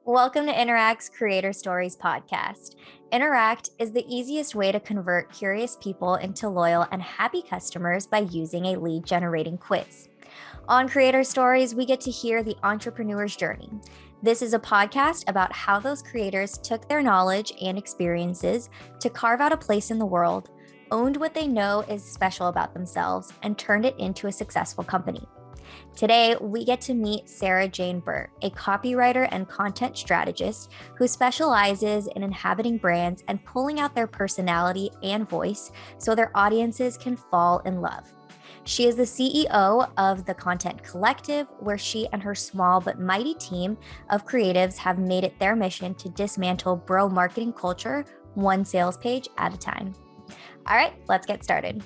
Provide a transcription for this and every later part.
Welcome to Interact's Creator Stories podcast. Interact is the easiest way to convert curious people into loyal and happy customers by using a lead generating quiz. On Creator Stories, we get to hear the entrepreneur's journey. This is a podcast about how those creators took their knowledge and experiences to carve out a place in the world, owned what they know is special about themselves, and turned it into a successful company. Today, we get to meet Sarah Jane Burt, a copywriter and content strategist who specializes in inhabiting brands and pulling out their personality and voice so their audiences can fall in love. She is the CEO of the Content Collective, where she and her small but mighty team of creatives have made it their mission to dismantle bro marketing culture one sales page at a time. All right, let's get started.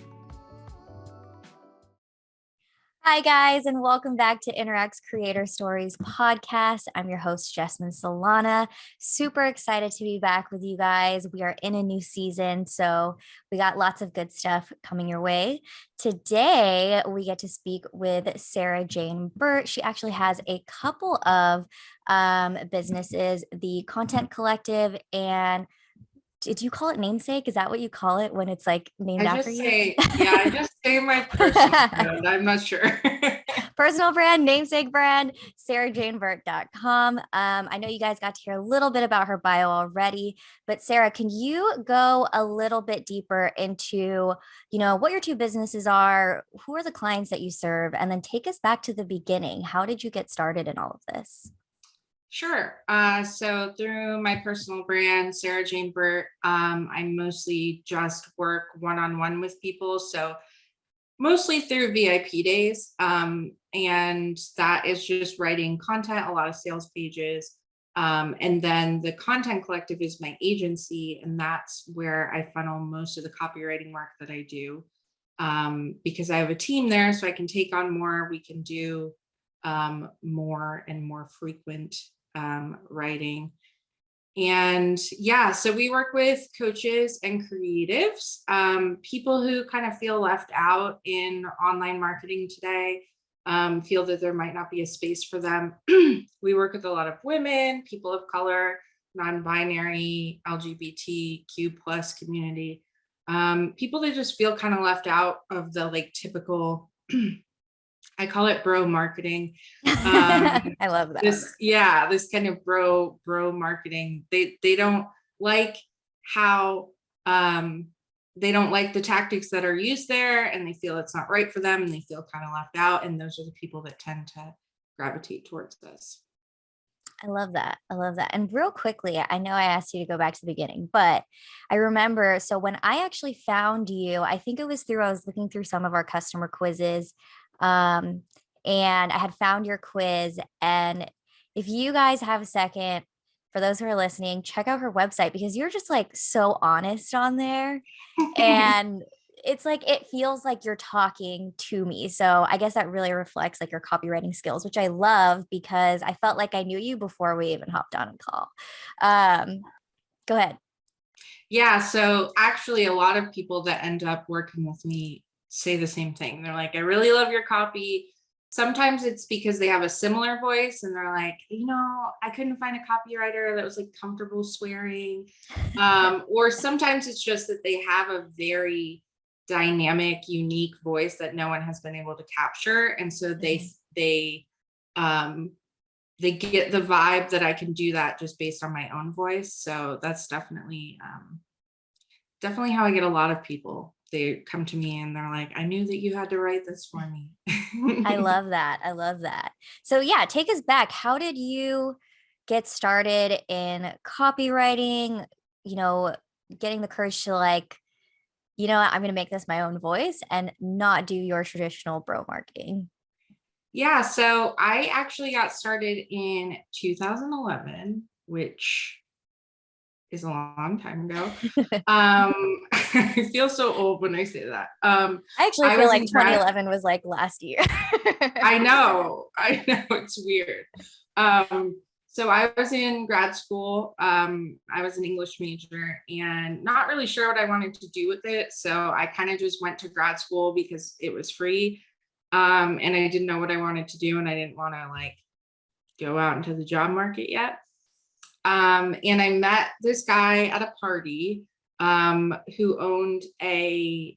Hi, guys, and welcome back to Interact's Creator Stories podcast. I'm your host, Jasmine Solana. Super excited to be back with you guys. We are in a new season, so we got lots of good stuff coming your way. Today, we get to speak with Sarah Jane Burt. She actually has a couple of businesses, the Content Collective and did you call it namesake? Is that what you call it when it's like named after you? I just say my personal brand. I'm not sure. Personal brand, namesake brand, sarahjaneburt.com. I know you guys got to hear a little bit about her bio already, but Sarah, can you go a little bit deeper into, what your two businesses are, who are the clients that you serve, and then take us back to the beginning. How did you get started in all of this? Sure. So through my personal brand, Sarah Jane Burt, I mostly just work one-on-one with people. So mostly through VIP days. And that is just writing content, a lot of sales pages. And then the Content Collective is my agency. And that's where I funnel most of the copywriting work that I do. Because I have a team there, so I can take on more. We can do more and more frequent writing. And so we work with coaches and creatives, people who kind of feel left out in online marketing today, feel that there might not be a space for them. We work with a lot of women, people of color, non-binary, LGBTQ plus community, people that just feel kind of left out of the typical I call it bro marketing. I love that. This kind of bro marketing. They don't like how they don't like the tactics that are used there, and they feel it's not right for them, and they feel kind of left out. And those are the people that tend to gravitate towards this. I love that. And real quickly, I know I asked you to go back to the beginning, but I remember, so when I actually found you, I think it was I was looking through some of our customer quizzes. And I had found your quiz. And if you guys have a second, for those who are listening, check out her website because you're just so honest on there. And it's it feels like you're talking to me. So I guess that really reflects your copywriting skills, which I love because I felt like I knew you before we even hopped on a call. Go ahead. Yeah. So actually a lot of people that end up working with me say the same thing. They're like, I really love your copy. Sometimes it's because they have a similar voice and they're like, I couldn't find a copywriter that was comfortable swearing. Or sometimes it's just that they have a very dynamic, unique voice that no one has been able to capture. And so they get the vibe that I can do that just based on my own voice. So that's definitely how I get a lot of people. They come to me and they're like, I knew that you had to write this for me. I love that. So take us back. How did you get started in copywriting, getting the courage to I'm going to make this my own voice and not do your traditional bro marketing? Yeah. So I actually got started in 2011, which is a long time ago. I feel so old when I say that. I actually feel like 2011 was last year. I know it's weird. So I was in grad school. I was an English major and not really sure what I wanted to do with it. So I kind of just went to grad school because it was free. And I didn't know what I wanted to do, and I didn't want to go out into the job market yet. And I met this guy at a party who owned a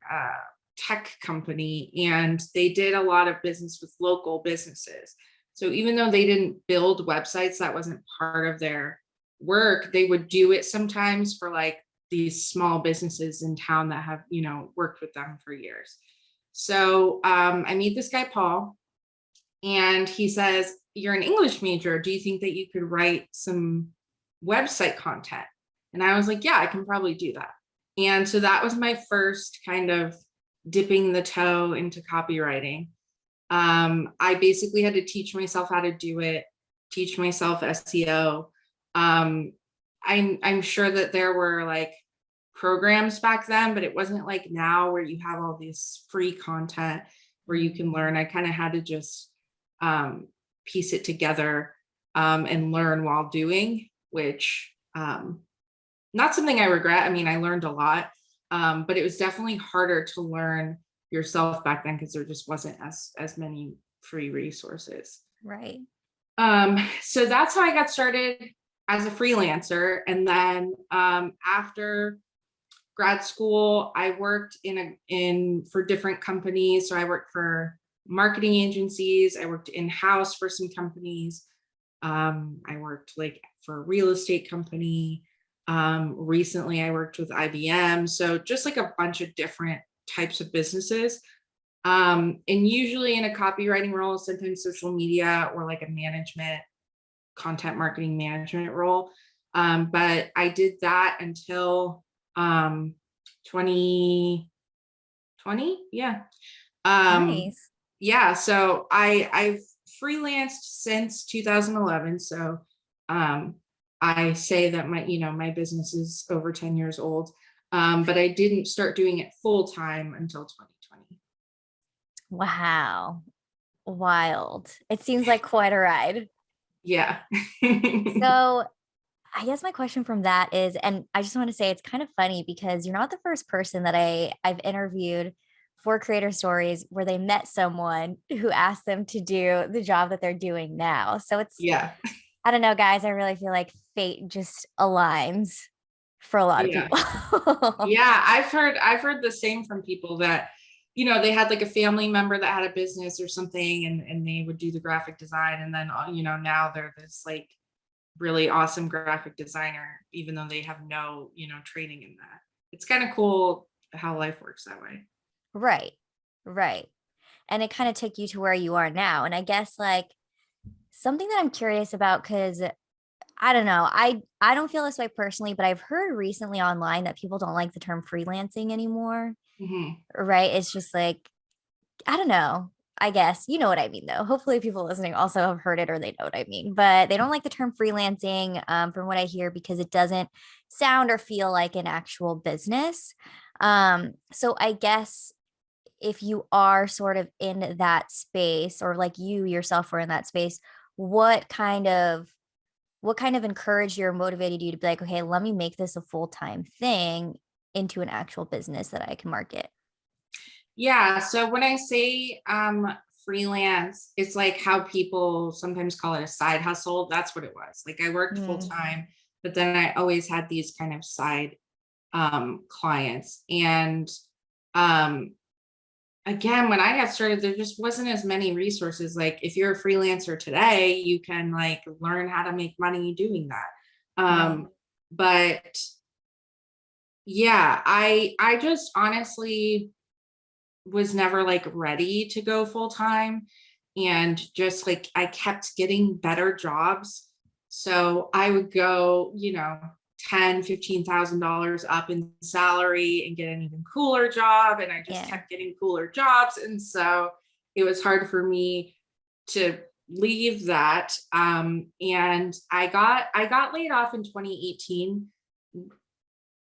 tech company, and they did a lot of business with local businesses. So even though they didn't build websites, that wasn't part of their work, they would do it sometimes for like these small businesses in town that have, worked with them for years. So I meet this guy, Paul, and he says, "You're an English major. Do you think that you could write some website content?" And I was like, "Yeah, I can probably do that." And so that was my first kind of dipping the toe into copywriting. I basically had to teach myself how to do it, teach myself SEO. I'm sure that there were like programs back then, but it wasn't like now where you have all this free content where you can learn. I kind of had to just piece it together and learn while doing, which not something I regret. I mean, I learned a lot, but it was definitely harder to learn yourself back then because there just wasn't as many free resources. Right. So that's how I got started as a freelancer. And then after grad school, I worked for different companies. So I worked for marketing agencies. I worked in-house for some companies. I worked like for a real estate company. Recently I worked with IBM. So just like a bunch of different types of businesses. And usually in a copywriting role, sometimes social media or like a management, content marketing management role. But I did that until 2020. Yeah. Nice. Yeah. So I've freelanced since 2011. So I say that my business is over 10 years old. But I didn't start doing it full time until 2020. Wow. Wild. It seems like quite a ride. Yeah. So I guess my question from that is, and I just want to say it's kind of funny because you're not the first person that I've interviewed for Creator Stories where they met someone who asked them to do the job that they're doing now. So it's, Yeah. I don't know, guys, I really feel like fate just aligns for a lot of Yeah. people. Yeah. I've heard the same from people that, they had like a family member that had a business or something, and they would do the graphic design. And then, now they're this like really awesome graphic designer, even though they have no, training in that. It's kind of cool how life works that way. Right. Right. And it kind of took you to where you are now. And I guess like something that I'm curious about, because I don't know, I don't feel this way personally, but I've heard recently online that people don't like the term freelancing anymore. Mm-hmm. Right. It's just like, I don't know. I guess you know what I mean, though. Hopefully, people listening also have heard it or they know what I mean. But they don't like the term freelancing, from what I hear, because it doesn't sound or feel like an actual business. So I guess if you are sort of in that space, or like you yourself were in that space, what kind of encouraged you or motivated you to be like, okay, let me make this a full-time thing into an actual business that I can market? Yeah. So when I say freelance, it's like how people sometimes call it a side hustle. That's what it was. Like I worked full Mm, time, but then I always had these kind of side clients. And um, again, when I got started, there just wasn't as many resources. Like if you're a freelancer today, you can like learn how to make money doing that. right. But yeah, I just honestly was never like ready to go full time, and just like I kept getting better jobs. So I would go, 10, $15,000 up in salary and get an even cooler job. And I just Yeah. kept getting cooler jobs. And so it was hard for me to leave that. And I got laid off in 2018,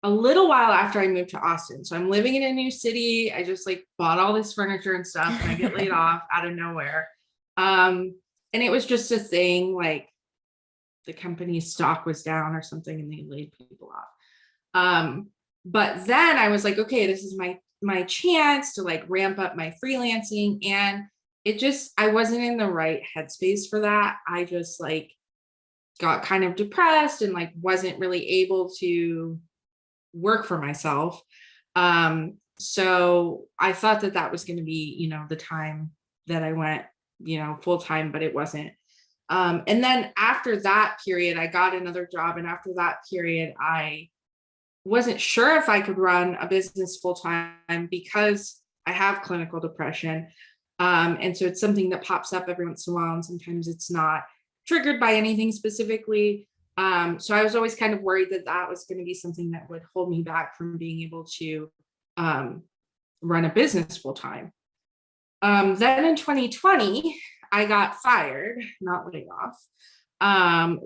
a little while after I moved to Austin. So I'm living in a new city. I just like bought all this furniture and stuff, and I get laid off out of nowhere. And it was just a thing, like the company's stock was down or something and they laid people off. But then I was like, okay, this is my chance to like ramp up my freelancing. And I wasn't in the right headspace for that. I just like got kind of depressed and like wasn't really able to work for myself. So I thought that that was going to be, you know, the time that I went, you know, full time, but it wasn't. And then after that period, I got another job. And after that period, I wasn't sure if I could run a business full time because I have clinical depression. And so it's something that pops up every once in a while, and sometimes it's not triggered by anything specifically. So I was always kind of worried that that was going to be something that would hold me back from being able to run a business full time. Then in 2020, I got fired, not laid off.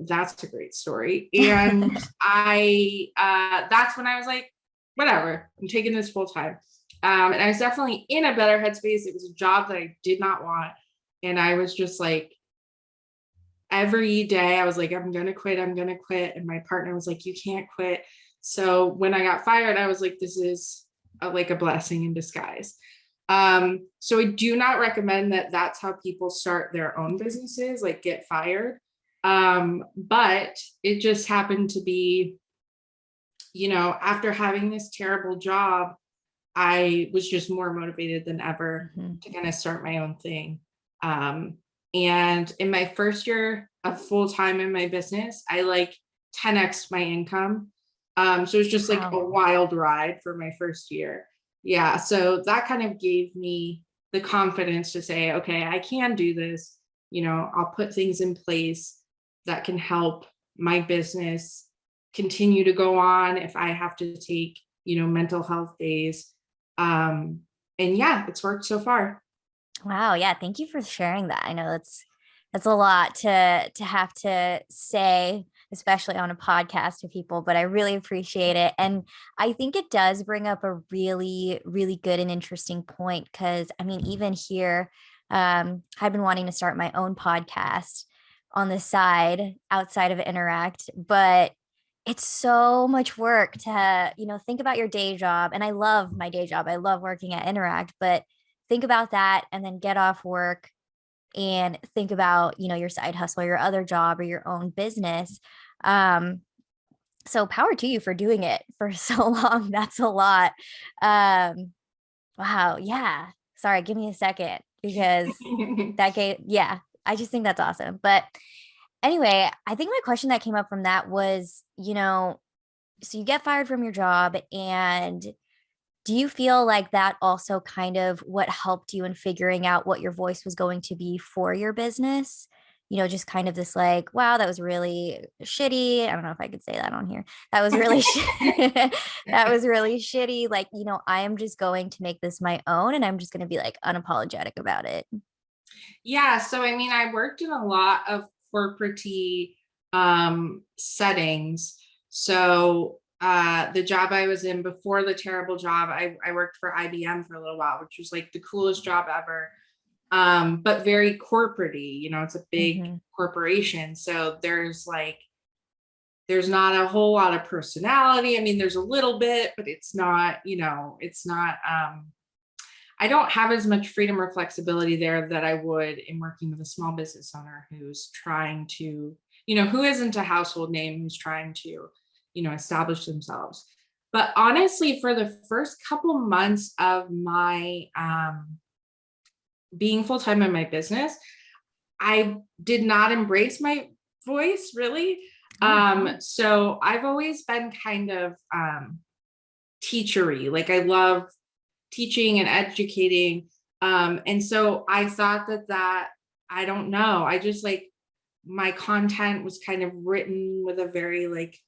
That's a great story. And that's when I was like, whatever, I'm taking this full time. And I was definitely in a better headspace. It was a job that I did not want. And I was just like, every day I was like, I'm going to quit. I'm going to quit. And my partner was like, you can't quit. So when I got fired, I was like, this is like a blessing in disguise. So I do not recommend that that's how people start their own businesses, like get fired. But it just happened to be, you know, after having this terrible job, I was just more motivated than ever to kind of start my own thing. And in my first year of full time in my business, I like 10x my income. So it's just like a wild ride for my first year. Yeah. So that kind of gave me the confidence to say, okay, I can do this. You know, I'll put things in place that can help my business continue to go on if I have to take, you know, mental health days. And yeah, it's worked so far. Wow. Yeah. Thank you for sharing that. I know that's a lot to have to say, especially on a podcast to people, but I really appreciate it. And I think it does bring up a really, really good and interesting point. Cause I mean, even here, I've been wanting to start my own podcast on the side outside of Interact, but it's so much work to, you know, think about your day job. And I love my day job. I love working at Interact, but think about that and then get off work and think about, you know, your side hustle, your other job, or your own business. So power to you for doing it for so long. That's a lot. Wow. Yeah. Sorry, give me a second because that gave, yeah, I just think that's awesome. But anyway, I think my question that came up from that was, you know, so you get fired from your job, and do you feel like that also kind of what helped you in figuring out what your voice was going to be for your business? You know, just kind of this like, wow, that was really shitty. I don't know if I could say that on here. That was really, that was really shitty. Like, you know, I am just going to make this my own, and I'm just going to be like unapologetic about it. Yeah. So, I mean, I worked in a lot of corporate settings. So, the job I was in before the terrible job, I worked for IBM for a little while, which was like the coolest job ever. But very corporate-y, you know, it's a big corporation. So there's not a whole lot of personality. I mean, there's a little bit, but it's not, you know, it's not, I don't have as much freedom or flexibility there that I would in working with a small business owner who's trying to, you know, who isn't a household name, who's trying to, you know, establish themselves. But honestly, for the first couple months of my being full-time in my business, I did not embrace my voice really. So I've always been kind of teachery. Like I love teaching and educating. And so I thought that I don't know, I just like my content was kind of written with a very like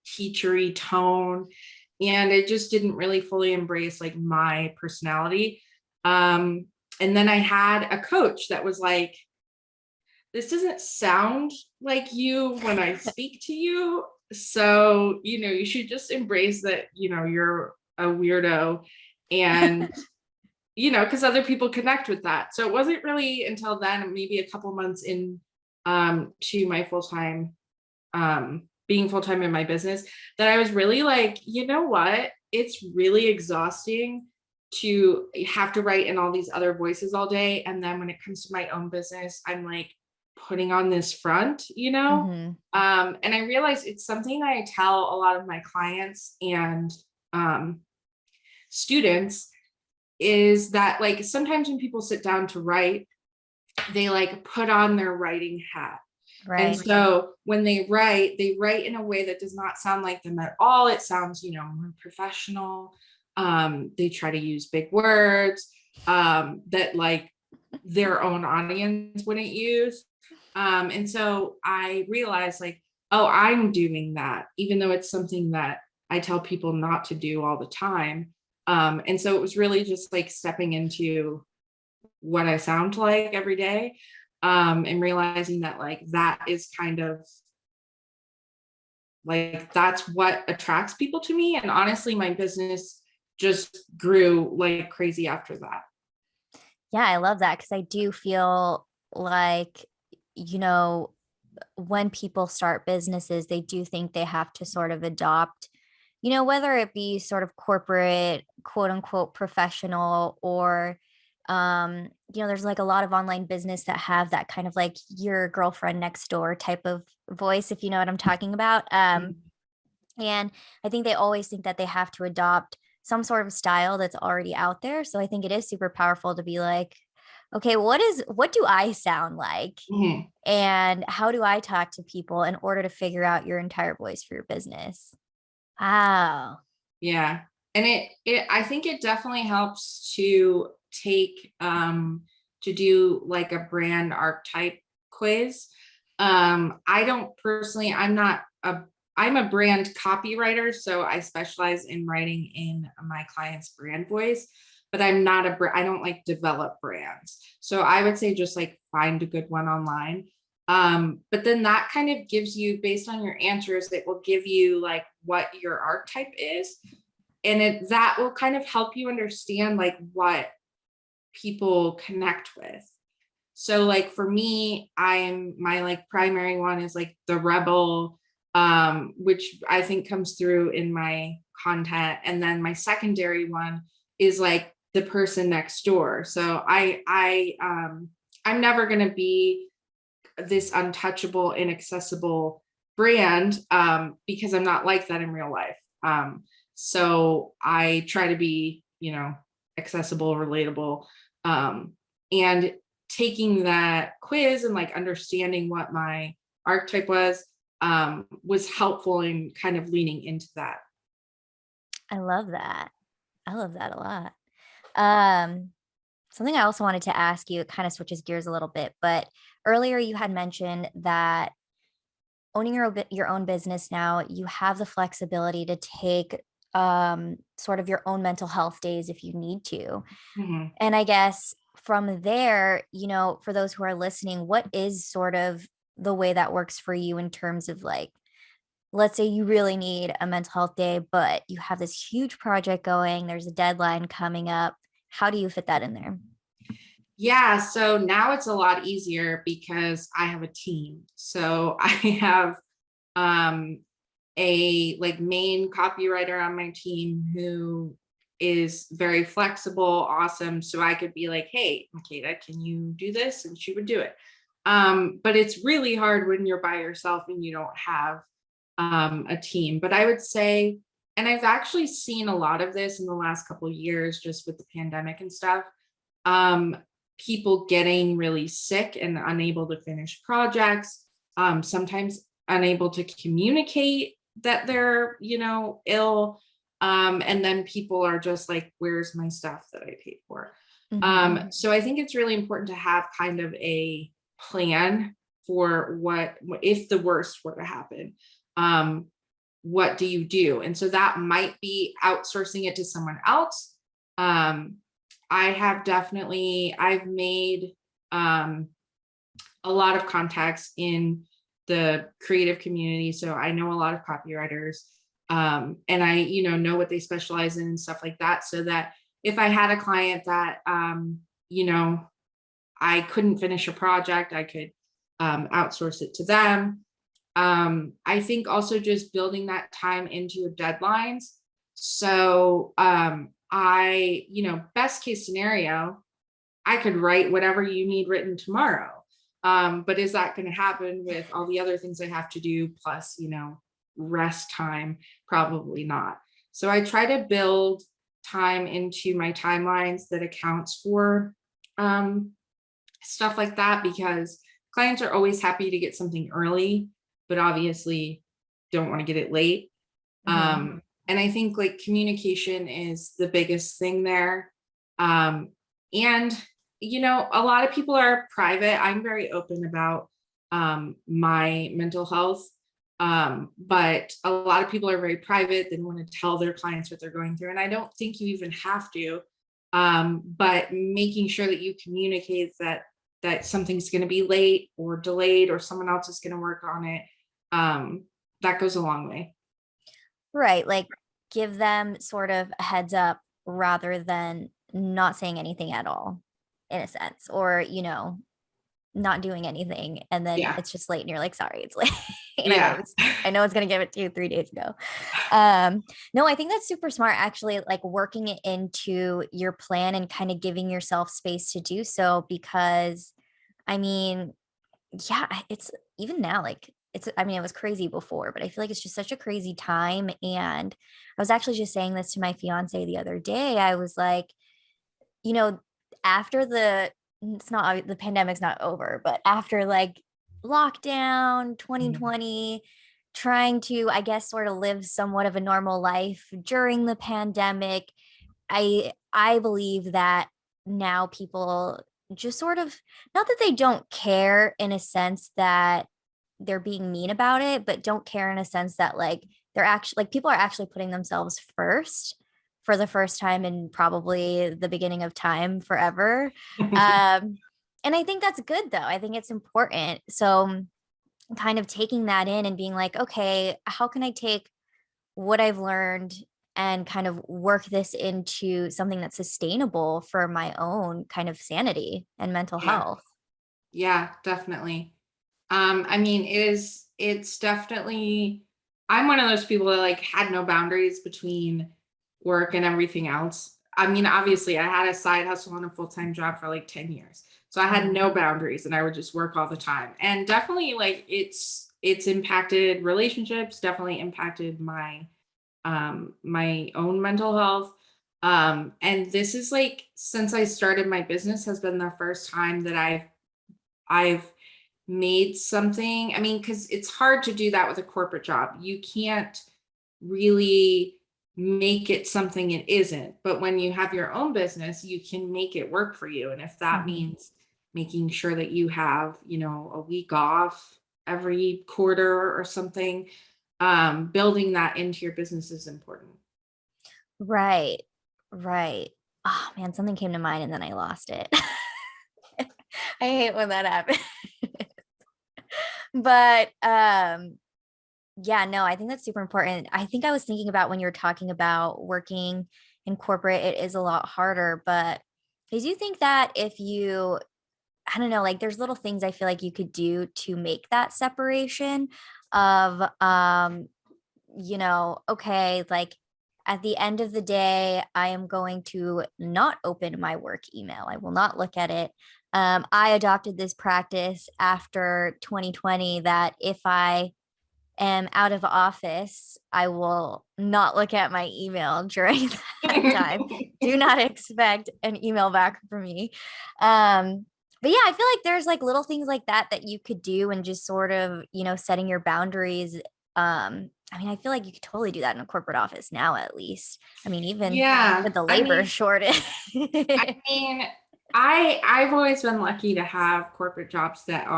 teachery tone, and it just didn't really fully embrace like my personality. And then I had a coach that was like, this doesn't sound like you when I speak to you. So, you know, you should just embrace that, you know, you're a weirdo, and, you know, because other people connect with that. So it wasn't really until then, maybe a couple months in to my full-time, being full-time in my business, that I was really like, you know what? It's really exhausting to have to write in all these other voices all day. And then when it comes to my own business, I'm like putting on this front, Mm-hmm. and I realize it's something that I tell a lot of my clients and um, students, is that like sometimes when people sit down to write, they like put on their writing hat. And Right. so when they write in a way that does not sound like them at all. It sounds, more professional. They try to use big words that like their own audience wouldn't use. And so I realized like, oh, I'm doing that, even though it's something that I tell people not to do all the time. And so it was really just like stepping into what I sound like every day, and realizing that like that is kind of like that's what attracts people to me. And honestly, my business just grew like crazy after that. Yeah, I love that because I do feel like, you know, when people start businesses, they do think they have to sort of adopt, whether it be sort of corporate, quote unquote, professional, or, there's like a lot of online business that have that kind of like your girlfriend next door type of voice, if you know what I'm talking about. And I think they always think that they have to adopt some sort of style that's already out there. So I think it is super powerful to be like, okay, what do I sound like? Mhm. And how do I talk to people in order to figure out your entire voice for your business? Wow. Yeah. And it I think it definitely helps to take to do like a brand archetype quiz. I don't personally, I'm a brand copywriter, so I specialize in writing in my client's brand voice, but I'm not I don't like develop brands. So I would say just like find a good one online. But then that kind of gives you, based on your answers, it will give you like what your archetype is. And that will kind of help you understand like what people connect with. So like for me, I'm my like primary one is like the rebel, which I think comes through in my content. And then my secondary one is like the person next door. So I'm never gonna be this untouchable, inaccessible brand, because I'm not like that in real life. So I try to be, accessible, relatable, and taking that quiz and like understanding what my archetype was helpful in kind of leaning into that. I love that. I love that a lot. Um, Something I also wanted to ask you, it kind of switches gears a little bit, but earlier you had mentioned that owning your own business now, you have the flexibility to take sort of your own mental health days if you need to. Mhm. And I guess from there, for those who are listening, what is sort of the way that works for you in terms of like, let's say you really need a mental health day, but you have this huge project going, there's a deadline coming up. How do you fit that in there? Yeah, so now it's a lot easier because I have a team. So I have um a like main copywriter on my team who is very flexible, awesome. So I could be like, hey, Makeda, can you do this? And she would do it. But it's really hard when you're by yourself and you don't have a team. But I would say, and I've actually seen a lot of this in the last couple of years, just with the pandemic and stuff. Um, People getting really sick and unable to finish projects, sometimes unable to communicate that they're, ill. And then people are just like, where's my stuff that I paid for? Mhm. So I think it's really important to have kind of a plan for what if the worst were to happen. Um, what do you do? And so that might be outsourcing it to someone else. Um, I've made um, a lot of contacts in the creative community. So I know a lot of copywriters, and I, know what they specialize in and stuff like that. So that if I had a client that, you know, I couldn't finish a project, I could outsource it to them. I think also just building that time into your deadlines. So best case scenario, I could write whatever you need written tomorrow. But is that going to happen with all the other things I have to do plus, rest time? Probably not. So I try to build time into my timelines that accounts for um, stuff like that, because clients are always happy to get something early, but obviously don't want to get it late. And I think like communication is the biggest thing there. And, a lot of people are private. I'm very open about my mental health. But a lot of people are very private. They want to tell their clients what they're going through. And I don't think you even have to. But making sure that you communicate that something's going to be late or delayed or someone else is going to work on it, that goes a long way. Right. Like give them sort of a heads up rather than not saying anything at all, in a sense, or, not doing anything. And then Yeah. it's just late and you're like, sorry, it's late. And Yeah. I know it's going to give it to you 3 days ago. No, I think that's super smart, actually, like working it into your plan and kind of giving yourself space to do so, because I mean, yeah, it's even now, like I mean, it was crazy before, but I feel like it's just such a crazy time. And I was actually just saying this to my fiance the other day. I was like, you know, after it's not, the pandemic's not over, but after like lockdown 2020, trying to, I guess, sort of live somewhat of a normal life during the pandemic, I believe that now people just sort of, not that they don't care in a sense that they're being mean about it, but don't care in a sense that like they're actually, like, people are actually putting themselves first for the first time in probably the beginning of time forever. And I think that's good though. I think it's important. So kind of taking that in and being like, okay, how can I take what I've learned and kind of work this into something that's sustainable for my own kind of sanity and mental Yeah. health? Yeah, definitely. I mean, it's definitely, I'm one of those people that like had no boundaries between work and everything else. I mean, obviously I had a side hustle and a full-time job for like 10 years. So I had no boundaries and I would just work all the time. And definitely like it's impacted relationships, definitely impacted my own mental health. And this is like, since I started my business, has been the first time that I've made something. I mean, because it's hard to do that with a corporate job. You can't really make it something it isn't. But when you have your own business, you can make it work for you. And if that Mhm. means making sure that you have, a week off every quarter or something, building that into your business is important. Right. Right. Oh man, something came to mind and then I lost it. I hate when that happens. But yeah, no, I think that's super important. I think I was thinking about when you're talking about working in corporate, it is a lot harder, but did you think that if you, I don't know, like there's little things I feel like you could do to make that separation of okay, like at the end of the day, I am going to not open my work email. I will not look at it. I adopted this practice after 2020 that if I am out of office, I will not look at my email during that time. Do not expect an email back from me. But yeah, I feel like there's like little things like that that you could do and just sort of, setting your boundaries. I mean, I feel like you could totally do that in a corporate office now, at least. I mean, even Yeah. with the labor shortage. I mean, I've always been lucky to have corporate jobs that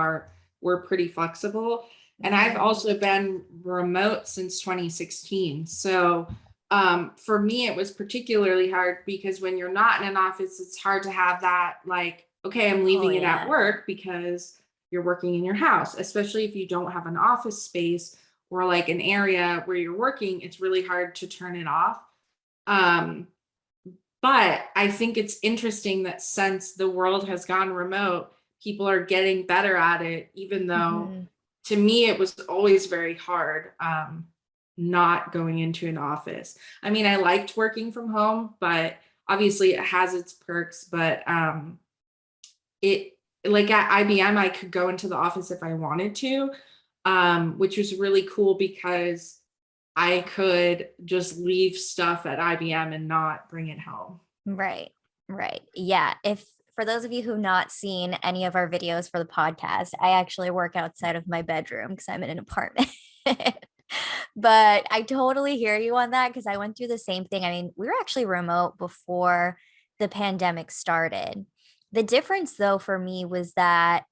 were pretty flexible. And I've Mhm. also been remote since 2016. So for me, it was particularly hard because when you're not in an office, it's hard to have that like, okay, I'm Oh leaving it at yeah. work because you're working in your house, especially if you don't have an office space or like an area where you're working, it's really hard to turn it off. Um, but I think it's interesting that since the world has gone remote, people are getting better at it, even though Mhm. to me it was always very hard not going into an office. I mean, I liked working from home, but obviously it has its perks, but it like at IBM, I could go into the office if I wanted to, which was really cool because I could just leave stuff at IBM and not bring it home. Right. Right. Yeah. If for those of you who've not seen any of our videos for the podcast, I actually work outside of my bedroom because I'm in an apartment. But I totally hear you on that because I went through the same thing. I mean, we were actually remote before the pandemic started. The difference though for me was that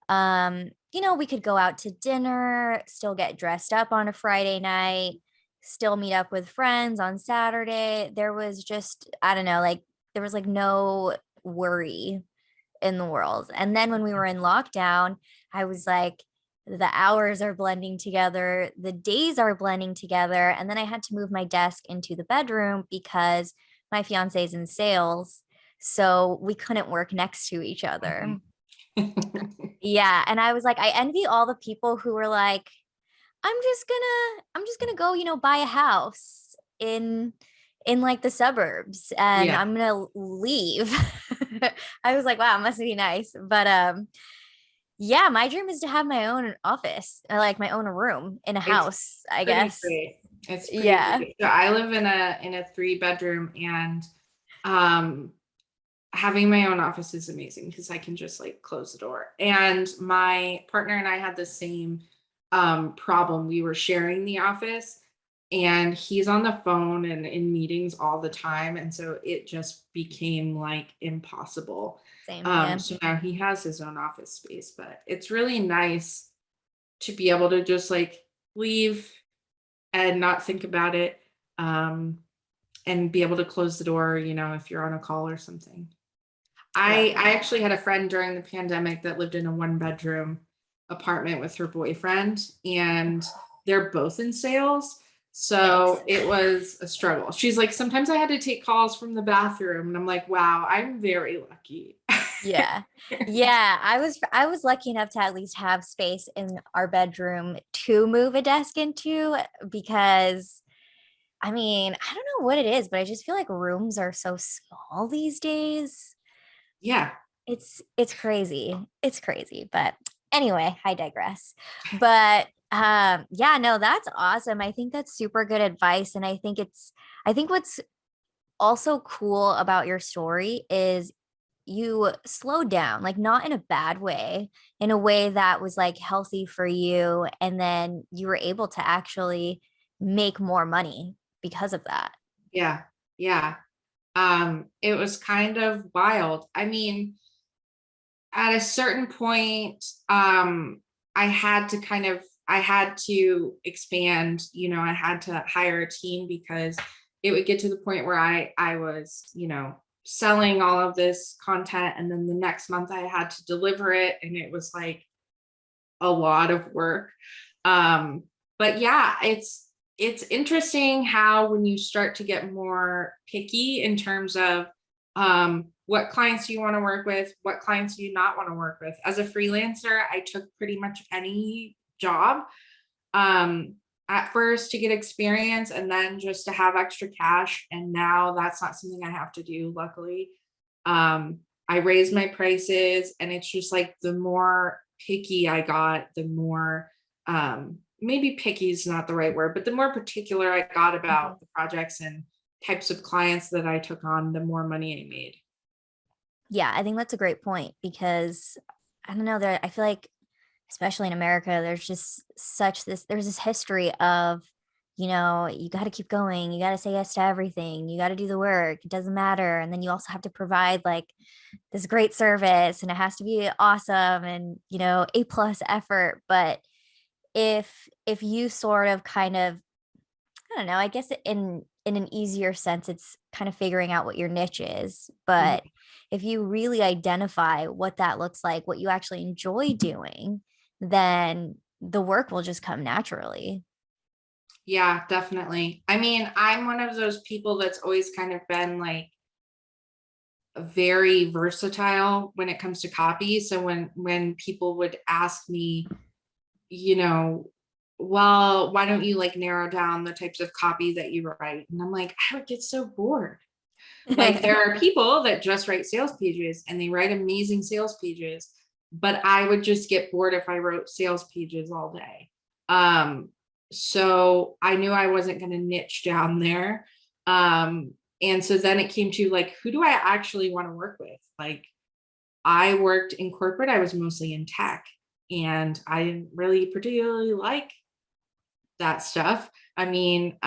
we could go out to dinner, still get dressed up on a Friday night, still meet up with friends on Saturday. There was just, I don't know, like there was like no worry in the world. And then when we were in lockdown, I was like, the hours are blending together, the days are blending together. And then I had to move my desk into the bedroom because my fiance is in sales. So we couldn't work next to each other. Yeah. And I was like, I envy all the people who were like, I'm just gonna go, buy a house in like the suburbs and Yeah, I'm gonna leave. I was like, wow, it must be nice. But yeah, my dream is to have my own office, like my own room in a it's house, I pretty guess. great. It's pretty Yeah. great. So I live in a 3 bedroom, and um having my own office is amazing because I can just like close the door. And my partner and I had the same problem. We were sharing the office, and he's on the phone and in meetings all the time. And so it just became like impossible. Same, yeah. So now he has his own office space, but it's really nice to be able to just like leave and not think about it, um, and be able to close the door, if you're on a call or something. Love I that. actually had a friend during the pandemic that lived in a 1 bedroom apartment with her boyfriend, and they're both in sales. Nice. So it was a struggle. She's like, sometimes I had to take calls from the bathroom, and I'm like, wow, I'm very lucky. Yeah. Yeah, I was lucky enough to at least have space in our bedroom to move a desk into because I mean, I don't know what it is, but I just feel like rooms are so small these days. Yeah. It's crazy. It's crazy. But anyway, I digress. But yeah, no, that's awesome. I think that's super good advice. And I think what's also cool about your story is you slowed down, like not in a bad way, in a way that was like healthy for you. And then you were able to actually make more money because of that. Yeah. Yeah. It was kind of wild. I mean, at a certain point, I had to expand, I had to hire a team because it would get to the point where I was, selling all of this content, and then the next month I had to deliver it, and it was like a lot of work. Um, but yeah, it's interesting how when you start to get more picky in terms of what clients do you want to work with, what clients do you not want to work with. As a freelancer, I took pretty much any job at first to get experience and then just to have extra cash. And now that's not something I have to do, luckily. I raised my prices, and it's just like the more picky I got, the more maybe picky is not the right word, but the more particular I got Mhm. about the projects and types of clients that I took on, the more money I made. Yeah, I think that's a great point because I don't know that I feel like especially in America, there's this history of, you got to keep going, you got to say yes to everything, you got to do the work, it doesn't matter. And then you also have to provide like this great service and it has to be awesome and, A plus effort. But if you sort of kind of I don't know, I guess in an easier sense, it's kind of figuring out what your niche is. But Mhm. if you really identify what that looks like, what you actually enjoy doing, then the work will just come naturally. Yeah, definitely. I mean, I'm one of those people that's always kind of been like very versatile when it comes to copy. So when people would ask me, you know, well, why don't you like narrow down the types of copy that you write? And I'm like, I would get so bored. Like there are people that just write sales pages and they write amazing sales pages, but I would just get bored if I wrote sales pages all day. So I knew I wasn't going to niche down there. And so then it came to like, who do I actually want to work with? Like, I worked in corporate, I was mostly in tech, and I didn't really particularly like that stuff. I mean,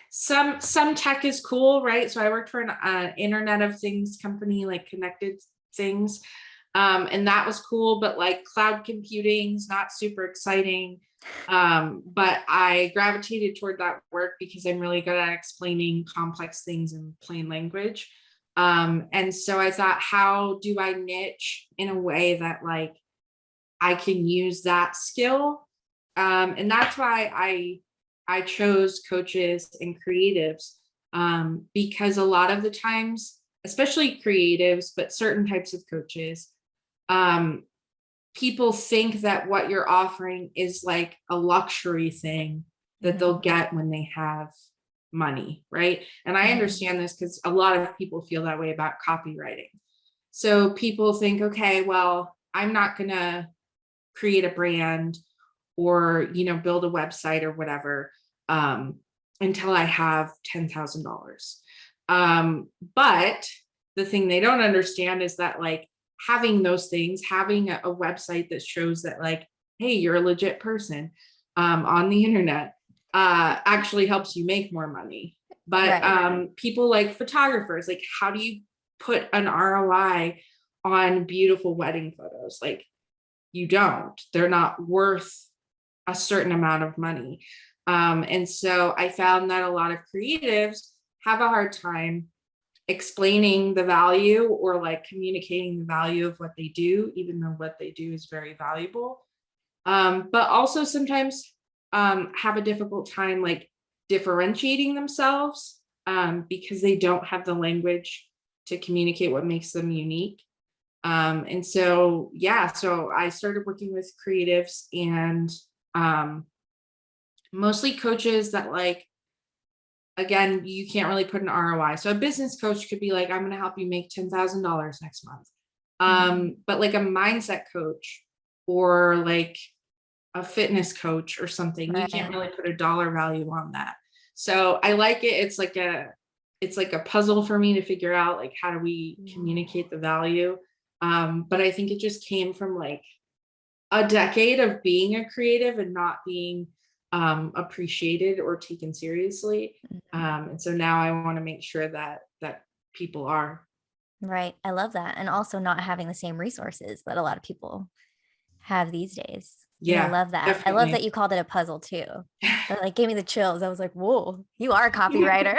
some tech is cool, right? So I worked for an Internet of Things company, like connected things. And that was cool, but like cloud computing's not super exciting. But I gravitated toward that work because I'm really good at explaining complex things in plain language. And so I thought, how do I niche in a way that like I can use that skill? And that's why I chose coaches and creatives, because a lot of the times, especially creatives, but certain types of coaches, people think that what you're offering is like a luxury thing that they'll get when they have money, right? And I understand this because a lot of people feel that way about copywriting. So people think, okay, well, I'm not going to create a brand or, build a website or whatever, until I have $10,000. But the thing they don't understand is that like having those things, having a website that shows that like, hey, you're a legit person, on the internet, actually helps you make more money. But people like photographers, like how do you put an ROI on beautiful wedding photos? Like you don't, they're not worth a certain amount of money. And so I found that a lot of creatives have a hard time explaining the value or like communicating the value of what they do, even though what they do is very valuable. But also sometimes have a difficult time like differentiating themselves, because they don't have the language to communicate what makes them unique. And so, so I started working with creatives and mostly coaches that like, again, you can't really put an ROI. So a business coach could be like, I'm going to help you make $10,000 next month. But like a mindset coach or like a fitness coach or something, you can't really put a dollar value on that. So I like it. It's like a puzzle for me to figure out like, how do we communicate the value? But I think it just came from like a decade of being a creative and not being appreciated or taken seriously. And so now I want to make sure that people are. Right. I love that. And also not having the same resources that a lot of people have these days. Yeah, I love that. definitely. I love that you called it a puzzle too. That like gave me the chills. I was like, whoa, you are a copywriter.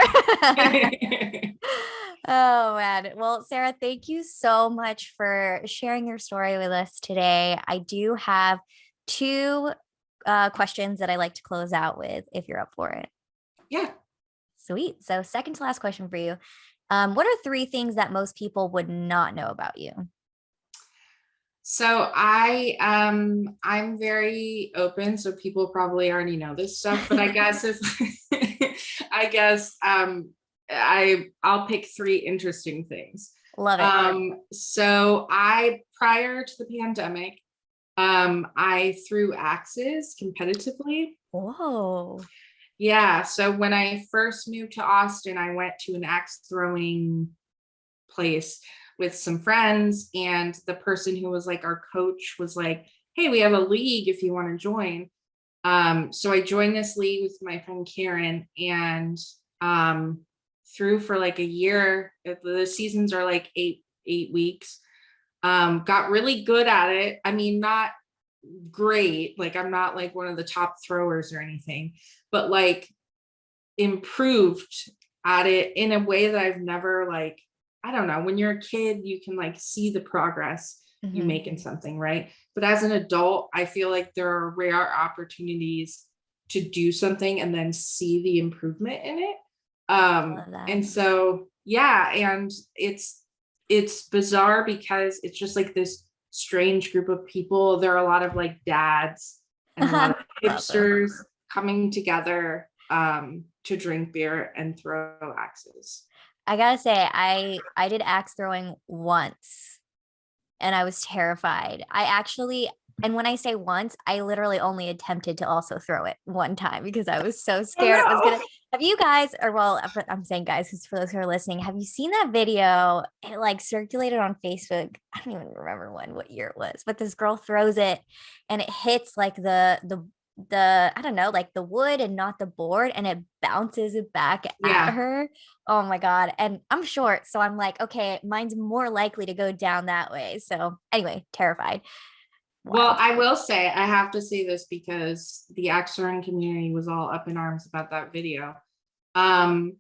Oh man. Well, Sarah, thank you so much for sharing your story with us today. I do have two questions that I like to close out with if you're up for it. Yeah. Sweet. So second to last question for you. What are three things that most people would not know about you? So I'm very open, so people probably already know this stuff, but I guess I'll pick three interesting things. Love it. So prior to the pandemic, I threw axes competitively. Whoa. Yeah. So when I first moved to Austin, I went to an axe throwing place with some friends, and the person who was like our coach was like, hey, we have a league if you want to join. So I joined this league with my friend Karen, and threw for like a year. The seasons are like eight weeks. Got really good at it. I mean, not great, like I'm not like one of the top throwers or anything, but like improved at it in a way that I've never, like, I don't know, when you're a kid you can like see the progress you make in something, right? But as an adult, I feel like there are rare opportunities to do something and then see the improvement in it. And so and it's bizarre because it's just like this strange group of people. There are a lot of like dads and a lot of hipsters coming together to drink beer and throw axes. I gotta say, I did axe throwing once. and I was terrified. And when I say once, I literally only attempted to also throw it one time because I was so Oh scared it was no. gonna. Have you guys, or well, I'm saying guys, because for those who are listening, have you seen that video? It like circulated on Facebook. I don't even remember what year it was, but this girl throws it and it hits like the I don't know, like the wood and not the board, and it bounces it back at Yeah. her. Oh my God. And I'm short, so I'm like, okay, mine's more likely to go down that way. So anyway, terrified. Well, Wild. I will say, I have to say this because the axe throwing community was all up in arms about that video. Um,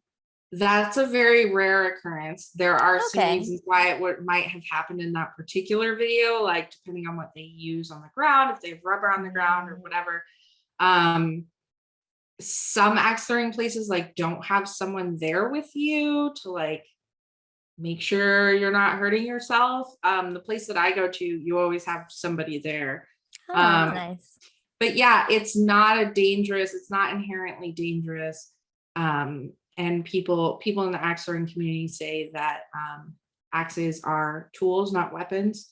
that's a very rare occurrence. There are some Okay. reasons why might have happened in that particular video, like depending on what they use on the ground, if they have rubber on the ground or Mm. whatever. Um, some axe throwing places like don't have someone there with you to like make sure you're not hurting yourself. The place that I go to, you always have somebody there. Oh, that's Um, nice. but yeah, it's not inherently dangerous. And people in the axe throwing community say that axes are tools, not weapons.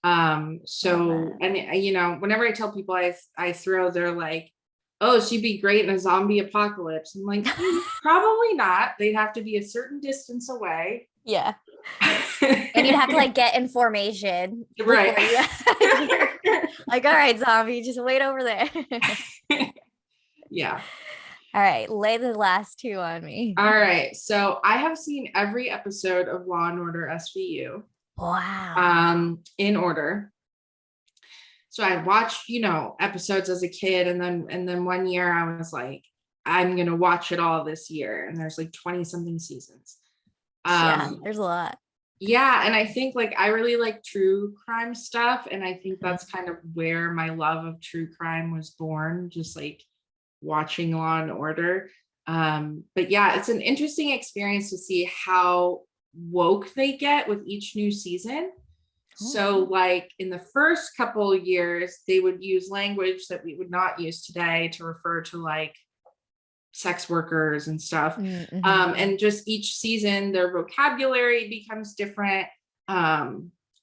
Love So, that. and whenever I tell people I throw, they're like, oh, so you'd be great in a zombie apocalypse. I'm like, probably not. They'd have to be a certain distance away. Yeah. And you'd have to like get information Right. before you like, all right, zombie, just wait over there. Yeah. All right, lay the last two on me. All right. So I have seen every episode of Law and Order SVU Wow. in order. So I watched, episodes as a kid, and then one year I was like, I'm gonna watch it all this year. And there's like 20 something seasons. Yeah, Um, there's a lot. yeah, and I think like I really like true crime stuff, and I think Mhm. that's kind of where my love of true crime was born, just like watching Law and Order. But yeah, it's an interesting experience to see how woke they get with each new season. Oh. So, like in the first couple of years, they would use language that we would not use today to refer to like sex workers and stuff. Mm-hmm. And just each season, their vocabulary becomes different.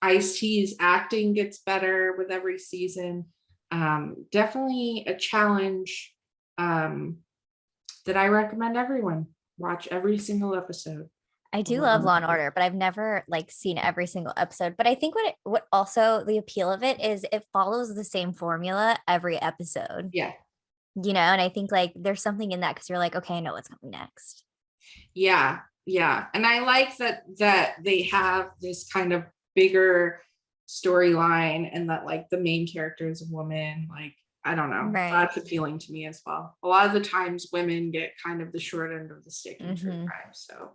Ice-T's acting gets better with every season. Definitely a challenge that I recommend everyone watch every single episode I of do Law love and Law and Order. Order, but I've never like seen every single episode. But I think what also the appeal of it is it follows the same formula every episode. Yeah, And I think like there's something in that because you're like, okay, I know what's coming next. yeah, yeah. And I like that they have this kind of bigger storyline, and that like the main character is a woman. Like, I don't know, Right. that's appealing to me as well. A lot of the times women get kind of the short end of the stick in true Mm-hmm. crime. So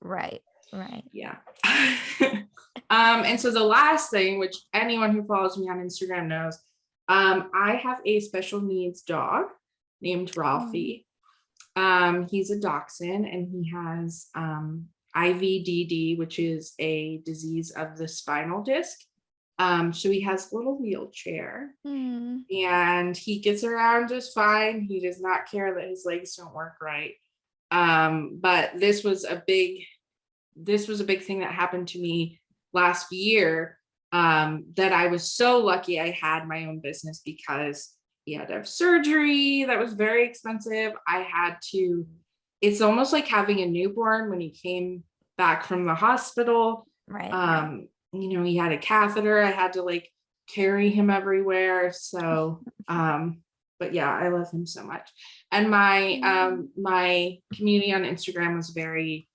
Right. Right. yeah. And so the last thing, which anyone who follows me on Instagram knows, I have a special needs dog named Mm. Ralphie. He's a dachshund, and he has IVDD, which is a disease of the spinal disc. So he has a little wheelchair, Mm. and he gets around just fine. He does not care that his legs don't work right. But this was a big thing that happened to me last year, that I was so lucky I had my own business, because he had to have surgery that was very expensive. It's almost like having a newborn when he came back from the hospital. Right. He had a catheter. I had to like carry him everywhere. So, but yeah, I love him so much. And my community on Instagram was very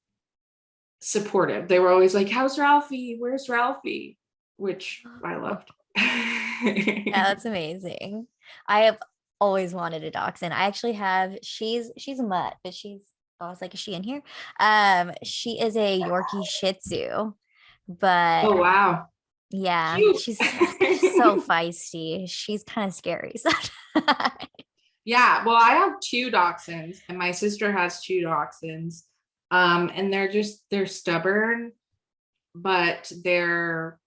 supportive. They were always like, how's Ralphie? Where's Ralphie? Which I loved. Yeah, that's amazing. I have always wanted a dachshund. I actually have, she's a mutt, but I was like, is she in here? She is a Yorkie Shih Tzu, but Oh wow. yeah, Cute. she's so feisty. She's kind of scary. Yeah, well, I have two dachshunds, and my sister has two dachshunds. And they're stubborn, but they're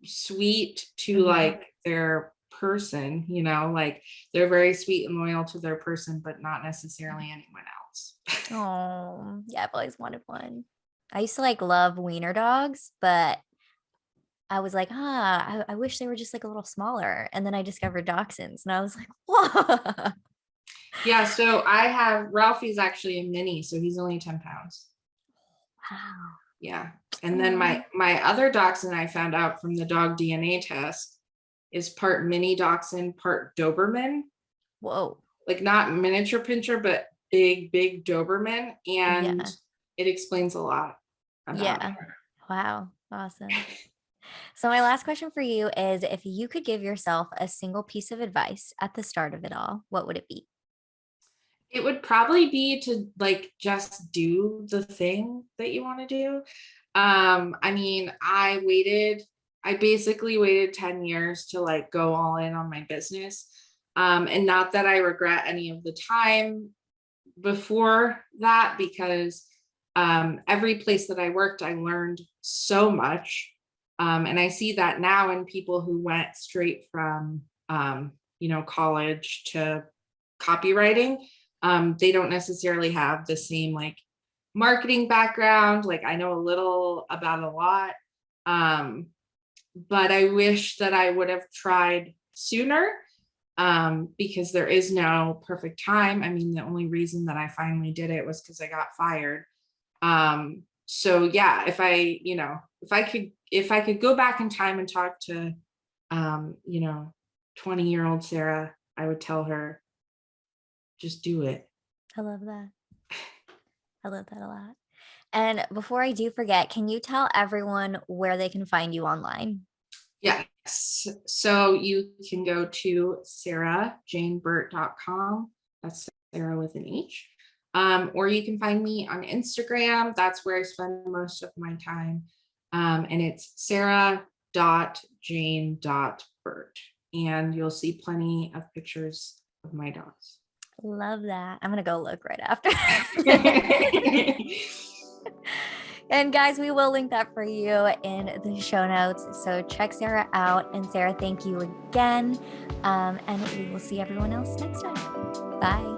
sweet to Mhm. like their person, like they're very sweet and loyal to their person, but not necessarily anyone else. Oh, yeah, I've always wanted one. I used to like love wiener dogs, but I was like, I wish they were just like a little smaller. And then I discovered dachshunds and I was like, whoa. Yeah, so I have Ralphie's actually a mini, so he's only 10 pounds. Wow. Yeah. And then my other dachshund I found out from the dog DNA test is part mini dachshund, part Doberman. Whoa. Like not miniature pincher, but big Doberman. And Yeah. it explains a lot about her. Wow. Awesome. So my last question for you is, if you could give yourself a single piece of advice at the start of it all, what would it be? It would probably be to like just do the thing that you want to do. I mean, I basically waited 10 years to like go all in on my business. And not that I regret any of the time before that, because every place that I worked, I learned so much. And I see that now in people who went straight from, college to copywriting. They don't necessarily have the same like marketing background. Like I know a little about a lot. But I wish that I would have tried sooner, because there is no perfect time. I mean, the only reason that I finally did it was because I got fired. So yeah, if I could go back in time and talk to, 20-year-old Sarah, I would tell her, just do it. I love that. I love that a lot. And before I do forget, can you tell everyone where they can find you online? Yes. So you can go to sarahjaneburt.com. That's Sarah with an H. Or you can find me on Instagram. That's where I spend most of my time. And it's sarah.jane.burt. And you'll see plenty of pictures of my dogs. Love that. I'm going to go look right after. And guys, we will link that for you in the show notes. So check Sarah out. And Sarah, thank you again. And we will see everyone else next time. Bye.